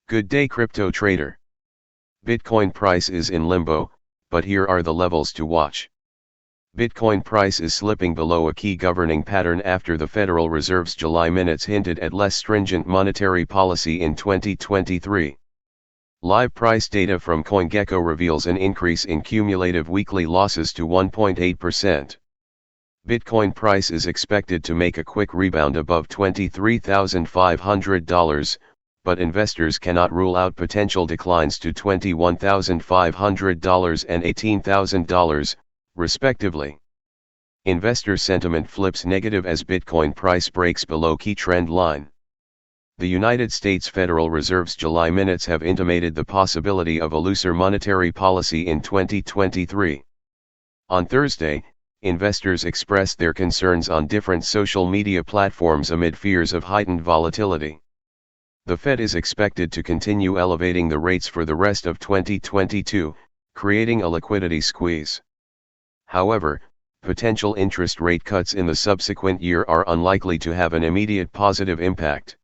Good day, crypto trader. Bitcoin price is in limbo, but here are the levels to watch. Bitcoin price is slipping below a key governing pattern after the Federal Reserve's July minutes hinted at less stringent monetary policy in 2023. Live price data from CoinGecko reveals an increase in cumulative weekly losses to 1.8%. Bitcoin price is expected to make a quick rebound above $23,500, but investors cannot rule out potential declines to $21,500 and $18,000, respectively. Investor sentiment flips negative as Bitcoin price breaks below key trend line. The United States Federal Reserve's July minutes have intimated the possibility of a looser monetary policy in 2023. On Thursday, investors expressed their concerns on different social media platforms amid fears of heightened volatility. The Fed is expected to continue elevating the rates for the rest of 2022, creating a liquidity squeeze. However, potential interest rate cuts in the subsequent year are unlikely to have an immediate positive impact.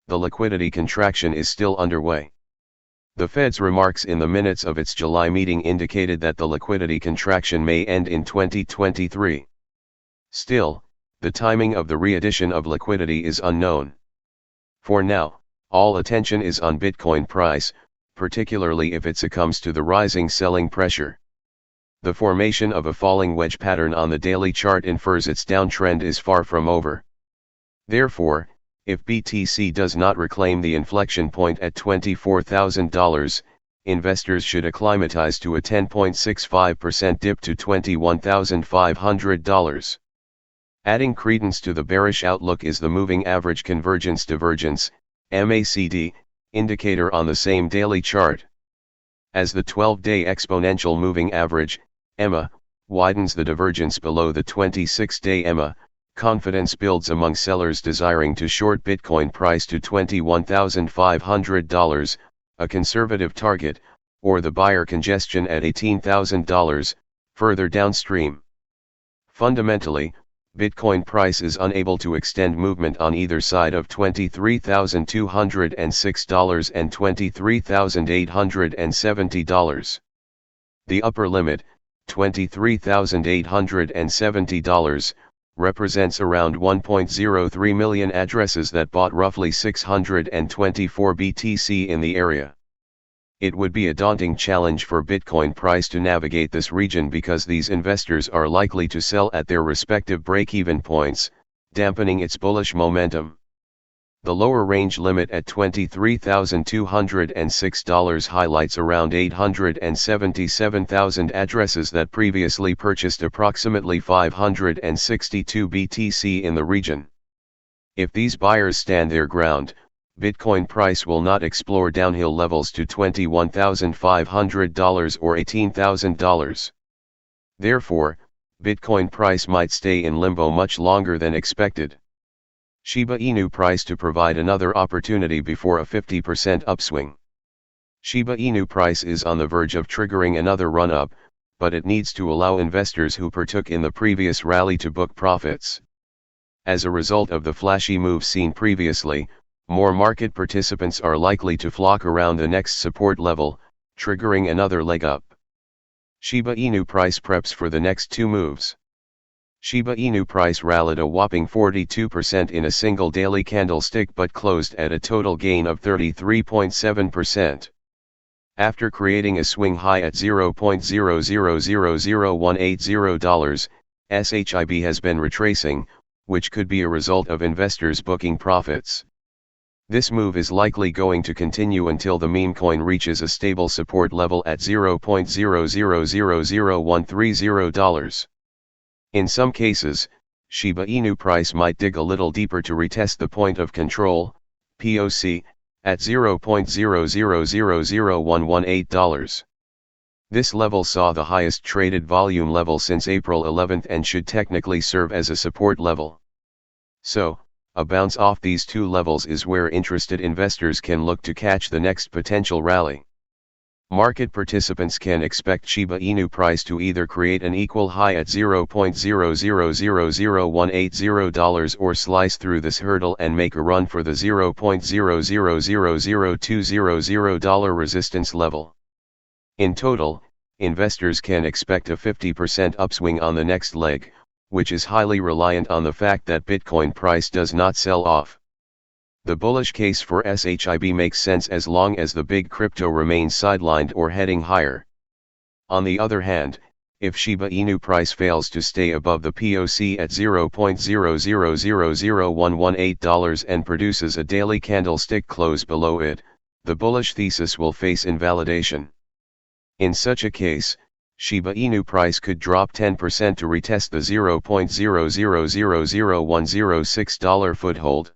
The liquidity contraction is still underway. The Fed's remarks in the minutes of its July meeting indicated that the liquidity contraction may end in 2023. Still, the timing of the re-addition of liquidity is unknown. For now, all attention is on Bitcoin price, particularly if it succumbs to the rising selling pressure. The formation of a falling wedge pattern on the daily chart infers its downtrend is far from over. Therefore, if BTC does not reclaim the inflection point at $24,000, investors should acclimatize to a 10.65% dip to $21,500. Adding credence to the bearish outlook is the moving average convergence divergence, MACD, indicator on the same daily chart. As the 12-day exponential moving average, EMA, widens the divergence below the 26-day EMA, confidence builds among sellers desiring to short Bitcoin price to $21,500, a conservative target, or the buyer congestion at $18,000, further downstream. Fundamentally, Bitcoin price is unable to extend movement on either side of $23,206 and $23,870. The upper limit, $23,870, represents around 1.03 million addresses that bought roughly 624 BTC in the area. It would be a daunting challenge for Bitcoin price to navigate this region because these investors are likely to sell at their respective break-even points, dampening its bullish momentum. The lower range limit at $23,206 highlights around 877,000 addresses that previously purchased approximately 562 BTC in the region. If these buyers stand their ground, Bitcoin price will not explore downhill levels to $21,500 or $18,000. Therefore, Bitcoin price might stay in limbo much longer than expected. Shiba Inu price to provide another opportunity before a 50% upswing. Shiba Inu price is on the verge of triggering another run-up, but it needs to allow investors who partook in the previous rally to book profits. As a result of the flashy moves seen previously, more market participants are likely to flock around the next support level, triggering another leg up. Shiba Inu price preps for the next two moves. Shiba Inu price rallied a whopping 42% in a single daily candlestick but closed at a total gain of 33.7%. After creating a swing high at $0.0000180, SHIB has been retracing, which could be a result of investors booking profits. This move is likely going to continue until the meme coin reaches a stable support level at $0.0000130. In some cases, Shiba Inu price might dig a little deeper to retest the point of control, POC, at $0.0000118. This level saw the highest traded volume level since April 11 and should technically serve as a support level. So, a bounce off these two levels is where interested investors can look to catch the next potential rally. Market participants can expect Shiba Inu price to either create an equal high at $0.0000180 or slice through this hurdle and make a run for the $0.0000200 resistance level. In total, investors can expect a 50% upswing on the next leg, which is highly reliant on the fact that Bitcoin price does not sell off. The bullish case for SHIB makes sense as long as the big crypto remains sidelined or heading higher. On the other hand, if Shiba Inu price fails to stay above the POC at $0.0000118 and produces a daily candlestick close below it, the bullish thesis will face invalidation. In such a case, Shiba Inu price could drop 10% to retest the $0.0000106 foothold.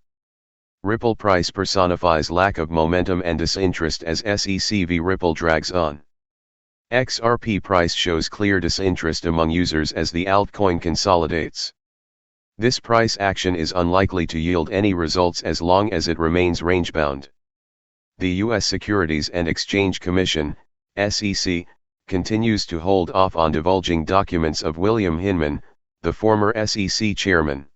Ripple price personifies lack of momentum and disinterest as SECV Ripple drags on. XRP price shows clear disinterest among users as the altcoin consolidates. This price action is unlikely to yield any results as long as it remains range-bound. The U.S. Securities and Exchange Commission, SEC, continues to hold off on divulging documents of William Hinman, the former SEC chairman.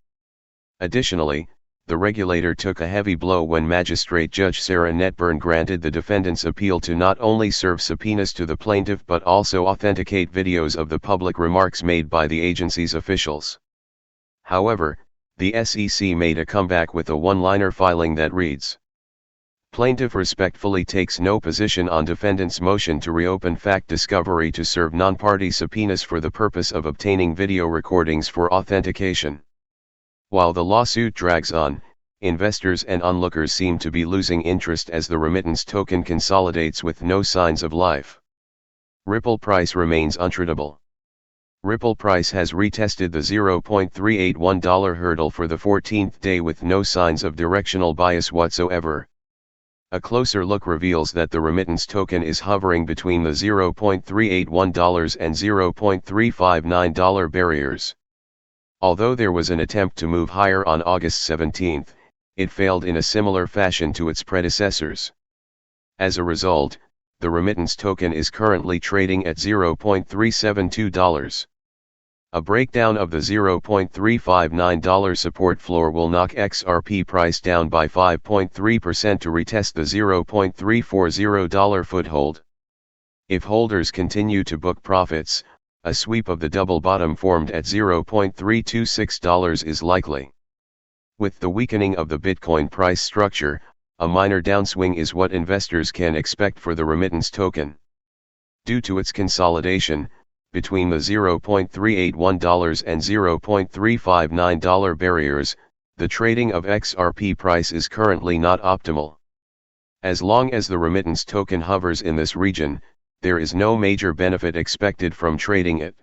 Additionally, the regulator took a heavy blow when Magistrate Judge Sarah Netburn granted the defendant's appeal to not only serve subpoenas to the plaintiff but also authenticate videos of the public remarks made by the agency's officials. However, the SEC made a comeback with a one-liner filing that reads, "Plaintiff respectfully takes no position on defendant's motion to reopen fact discovery to serve non-party subpoenas for the purpose of obtaining video recordings for authentication." While the lawsuit drags on, investors and onlookers seem to be losing interest as the remittance token consolidates with no signs of life. Ripple price remains untradable. Ripple price has retested the $0.381 hurdle for the 14th day with no signs of directional bias whatsoever. A closer look reveals that the remittance token is hovering between the $0.381 and $0.359 barriers. Although there was an attempt to move higher on August 17, it failed in a similar fashion to its predecessors. As a result, the remittance token is currently trading at $0.372. A breakdown of the $0.359 support floor will knock XRP price down by 5.3% to retest the $0.340 foothold. If holders continue to book profits, a sweep of the double bottom formed at $0.326 is likely. With the weakening of the Bitcoin price structure, a minor downswing is what investors can expect for the remittance token. Due to its consolidation, between the $0.381 and $0.359 barriers, the trading of XRP price is currently not optimal. As long as the remittance token hovers in this region, there is no major benefit expected from trading it.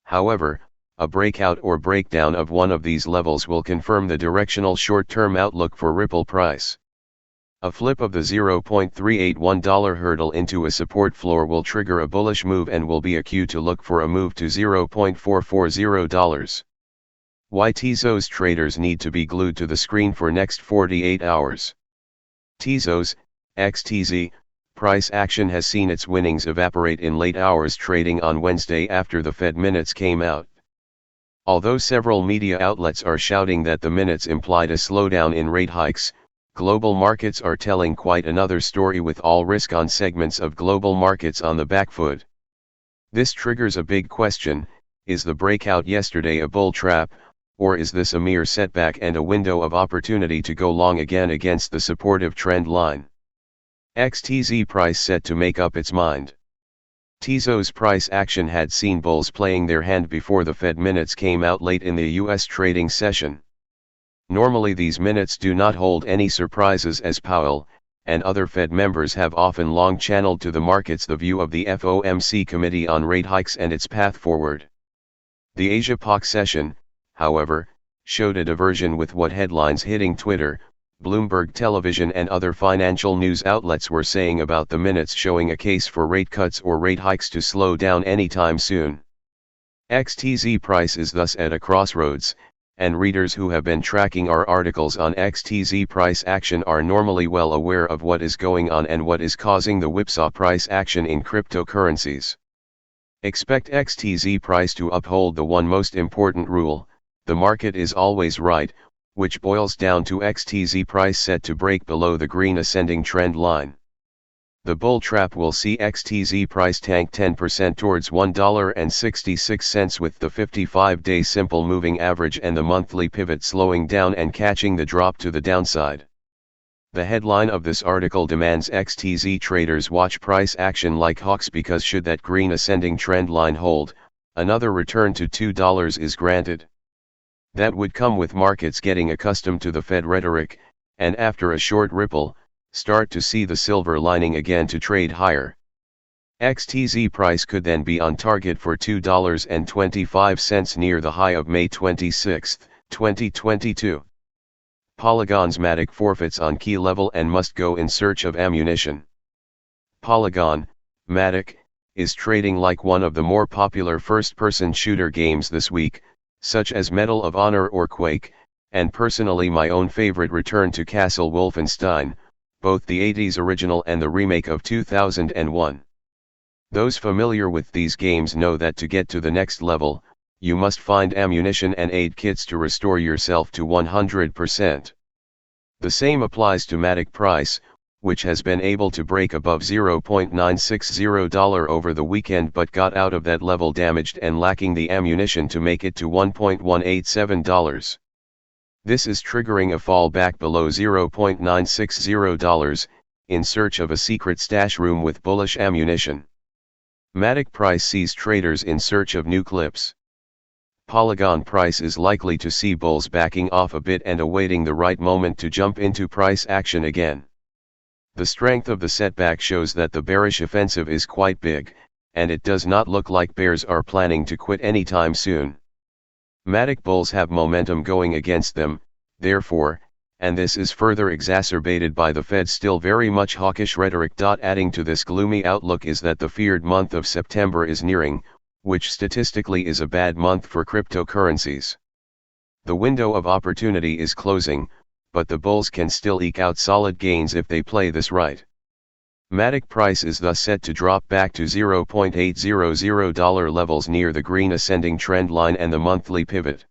However, a breakout or breakdown of one of these levels will confirm the directional short-term outlook for Ripple price. A flip of the $0.381 hurdle into a support floor will trigger a bullish move and will be a cue to look for a move to $0.440. Why Tezos traders need to be glued to the screen for next 48 hours. Tezos, XTZ, price action has seen its winnings evaporate in late hours trading on Wednesday after the Fed minutes came out. Although several media outlets are shouting that the minutes implied a slowdown in rate hikes, global markets are telling quite another story with all risk-on segments of global markets on the back foot. This triggers a big question: is the breakout yesterday a bull trap, or is this a mere setback and a window of opportunity to go long again against the supportive trend line? XTZ price set to make up its mind. Tezos price action had seen bulls playing their hand before the Fed minutes came out late in the U.S. trading session. Normally these minutes do not hold any surprises as Powell and other Fed members have often long channeled to the markets the view of the FOMC Committee on Rate Hikes and its path forward. The Asia-Pac session, however, showed a diversion with what headlines hitting Twitter, Bloomberg Television and other financial news outlets were saying about the minutes, showing a case for rate cuts or rate hikes to slow down anytime soon. XTZ price is thus at a crossroads, and readers who have been tracking our articles on XTZ price action are normally well aware of what is going on and what is causing the whipsaw price action in cryptocurrencies. Expect XTZ price to uphold the one most important rule: the market is always right, which boils down to XTZ price set to break below the green ascending trend line. The bull trap will see XTZ price tank 10% towards $1.66 with the 55-day simple moving average and the monthly pivot slowing down and catching the drop to the downside. The headline of this article demands XTZ traders watch price action like hawks, because should that green ascending trend line hold, another return to $2 is granted. That would come with markets getting accustomed to the Fed rhetoric, and after a short ripple, start to see the silver lining again to trade higher. XTZ price could then be on target for $2.25 near the high of May 26, 2022. Polygon's Matic forfeits on key level and must go in search of ammunition. Polygon, Matic, is trading like one of the more popular first-person shooter games this week, such as Medal of Honor or Quake, and personally my own favorite Return to Castle Wolfenstein, both the 80s original and the remake of 2001. Those familiar with these games know that to get to the next level, you must find ammunition and aid kits to restore yourself to 100%. The same applies to Matic price, which has been able to break above $0.960 over the weekend but got out of that level damaged and lacking the ammunition to make it to $1.187. This is triggering a fall back below $0.960, in search of a secret stash room with bullish ammunition. Matic price sees traders in search of new clips. Polygon price is likely to see bulls backing off a bit and awaiting the right moment to jump into price action again. The strength of the setback shows that the bearish offensive is quite big, and it does not look like bears are planning to quit anytime soon. Matic bulls have momentum going against them, therefore, and this is further exacerbated by the Fed's still very much hawkish rhetoric. Adding to this gloomy outlook is that the feared month of September is nearing, which statistically is a bad month for cryptocurrencies. The window of opportunity is closing, but the bulls can still eke out solid gains if they play this right. Matic price is thus set to drop back to $0.800 levels near the green ascending trend line and the monthly pivot.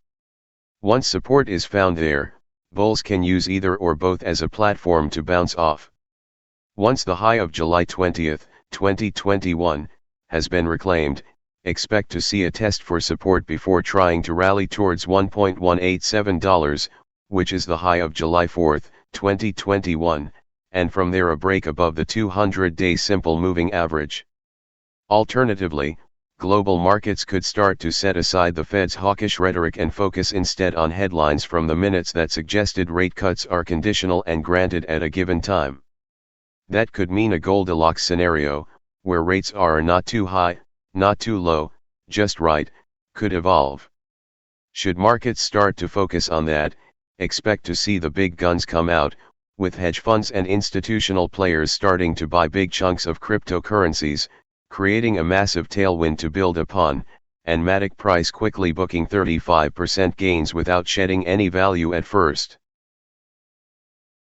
Once support is found there, bulls can use either or both as a platform to bounce off. Once the high of July 20, 2021, has been reclaimed, expect to see a test for support before trying to rally towards $1.187, which is the high of July 4, 2021. And from there a break above the 200-day simple moving average. Alternatively, global markets could start to set aside the Fed's hawkish rhetoric and focus instead on headlines from the minutes that suggested rate cuts are conditional and granted at a given time. That could mean a Goldilocks scenario, where rates are not too high, not too low, just right, could evolve. Should markets start to focus on that, expect to see the big guns come out, with hedge funds and institutional players starting to buy big chunks of cryptocurrencies, creating a massive tailwind to build upon, and Matic price quickly booking 35% gains without shedding any value at first.